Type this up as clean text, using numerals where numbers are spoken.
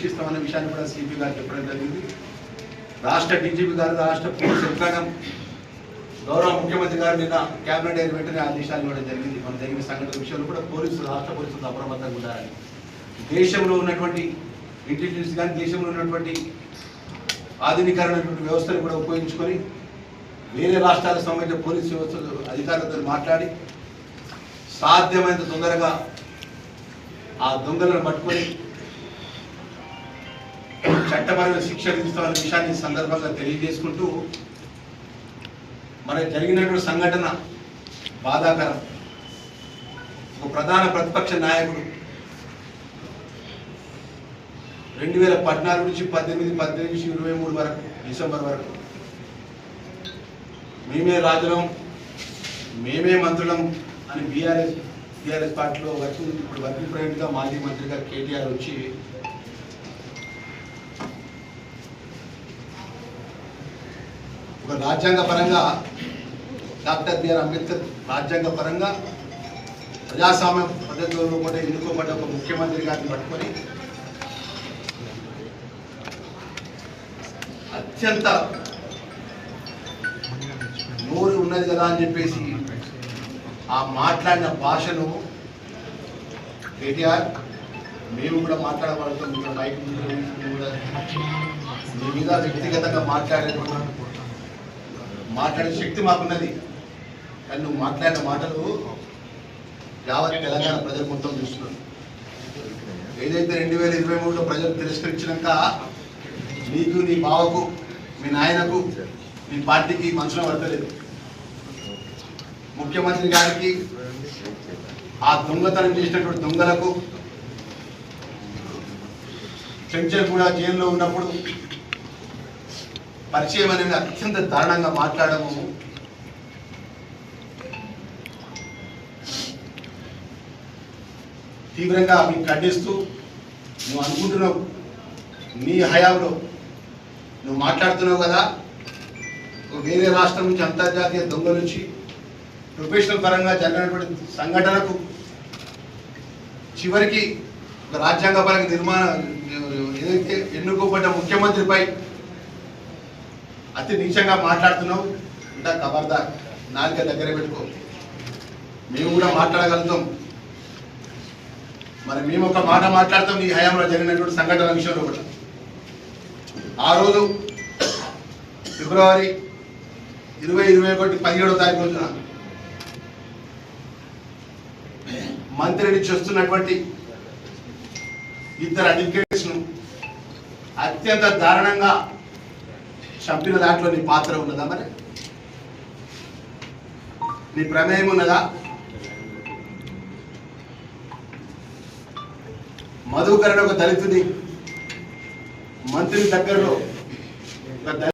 శిక్షిస్తామనే విషయాన్ని కూడా సిపి గారు చెప్పడం జరిగింది. రాష్ట్ర డీజీపీ గారు, రాష్ట్ర పోలీసు యంత్రాంగం, గౌరవ ముఖ్యమంత్రి గారు నిన్న క్యాబినెట్ అయిన వెంటనే ఆదేశాలు ఇవ్వడం జరిగింది. మన జరిగిన సంఘటన విషయంలో కూడా రాష్ట్ర పోలీసులు అప్రమత్తంగా ఉండాలని, దేశంలో ఉన్నటువంటి ఇంటెలిజెన్స్ కానీ దేశంలో ఉన్నటువంటి ఆధునికమైనటువంటి వ్యవస్థను కూడా ఉపయోగించుకొని వేరే రాష్ట్రాలకు సంబంధించిన పోలీసు వ్యవస్థ అధికారులతో మాట్లాడి సాధ్యమైనంత తొందరగా ఆ దొంగలను పట్టుకొని చట్టపరమైన శిక్ష విధిస్తామనే విషయాన్ని సందర్భంగా తెలియజేసుకుంటూ, మనకు జరిగినటువంటి సంఘటన బాధాకరం. ఒక ప్రధాన ప్రతిపక్ష నాయకుడు 2014 నుంచి 18 నుంచి 23 వరకు డిసెంబర్ వరకు మేమే రాజులం, మేమే మంత్రులం అని బీఆర్ఎస్ పార్టీలో ఇప్పుడు వర్కింగ్ ప్రెసిడెంట్గా మాజీ మంత్రిగా కేటీఆర్ వచ్చి ఒక రాజ్యాంగ పరంగా డాక్టర్ బిఆర్ అంబేద్కర్ రాజ్యాంగ పరంగా ప్రజాస్వామ్య పద్ధతిలో కూడా ఎన్నుకోబడ్డ ఒక ముఖ్యమంత్రి గారిని పట్టుకొని అత్యంత నోరు ఉన్నది కదా అని చెప్పేసి ఆ మాట్లాడిన భాషను కేటీఆర్ మేము కూడా మాట్లాడబడుతాం, మైక్ కూడా మీ మీద వ్యక్తిగతంగా మాట్లాడే శక్తి మాకున్నది. కానీ నువ్వు మాట్లాడిన మాటలు యావత్ తెలంగాణ ప్రజలు మొత్తం చూస్తున్నారు. ఏదైతే 2023లో ప్రజలు తిరస్కరించినాక నీకు, నీ బావకు, మీ నాయనకు, మీ పార్టీకి మనసులో పడతలేదు. ముఖ్యమంత్రి గారికి ఆ దొంగతనం చేసినటువంటి దొంగలకు చెంచల్ కూడా జైల్లో ఉన్నప్పుడు పరిచయం అనేది అత్యంత దారుణంగా మాట్లాడము తీవ్రంగా మీకు ఖండిస్తూ, నువ్వు అనుకుంటున్నావు నీ హయాంలో నువ్వు మాట్లాడుతున్నావు కదా, వేరే రాష్ట్రం నుంచి అంతర్జాతీయ దొంగల నుంచి ప్రొఫెషనల్ పరంగా జరిగినటువంటి సంఘటనకు చివరికి ఒక రాజ్యాంగపరంగా ఏదైతే ఎన్నుకోబడ్డ ముఖ్యమంత్రిపై అతి నీచంగా మాట్లాడుతున్నావు. ఇంకా ఖబర్దార్, నాలుక దగ్గర పెట్టుకో. మేము కూడా మాట్లాడగలుగుతాం, మరి మేము ఒక మాట మాట్లాడతాం నీ హయాంలో జరిగినటువంటి సంఘటన విషయంలో కూడా. ఆ రోజు ఫిబ్రవరి 2021 17వ తారీఖు రోజున మంత్రి నుంచి వస్తున్నటువంటి ఇద్దరు అడ్వకేట్స్ను అత్యంత దారుణంగా చంపిన దాంట్లో నీ పాత్ర ఉన్నదా? మరి నీ ప్రమేయం ఉన్నదా? మధుకరణ ఒక దళితుడి మంత్రి దగ్గరలో ఒక